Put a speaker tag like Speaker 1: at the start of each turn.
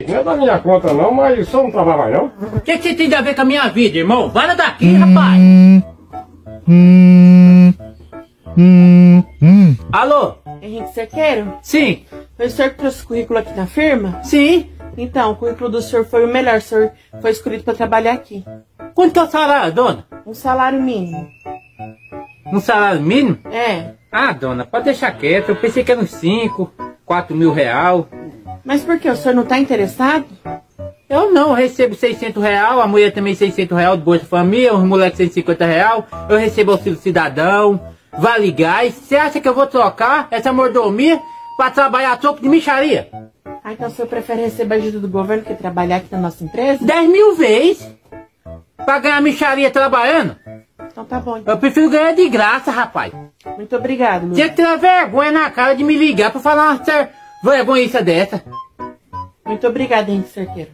Speaker 1: Não é da minha conta não, mas o senhor não trabalha mais não?
Speaker 2: O que você tem a ver com a minha vida, irmão? Para daqui, rapaz! Alô?
Speaker 3: Henrique Cerqueiro?
Speaker 2: Sim.
Speaker 3: Foi o senhor que trouxe o currículo aqui na firma?
Speaker 2: Sim.
Speaker 3: Então, o currículo do senhor foi o melhor, o senhor foi escolhido para trabalhar aqui.
Speaker 2: Quanto é o salário, dona?
Speaker 3: Um salário mínimo.
Speaker 2: Um salário mínimo?
Speaker 3: É.
Speaker 2: Ah, dona, pode deixar quieto. Eu pensei que era uns 5, 4 mil real.
Speaker 3: Mas por que? O senhor não está interessado?
Speaker 2: Eu não, eu recebo 600 real, a mulher também 600 real de Bolsa Família, os moleques 150 real, eu recebo auxílio cidadão, vale gás. Você acha que eu vou trocar essa mordomia para trabalhar a troco de mixaria?
Speaker 3: Ah, então o senhor prefere receber ajuda do governo que trabalhar aqui na nossa empresa?
Speaker 2: 10 mil vezes para ganhar mixaria trabalhando?
Speaker 3: Então tá bom. Então.
Speaker 2: Eu prefiro ganhar de graça, rapaz.
Speaker 3: Muito obrigado, meu.
Speaker 2: Tinha que ter vergonha na cara de me ligar para falar uma vergonhice dessa.
Speaker 3: Muito obrigado, Henrique Cerqueiro.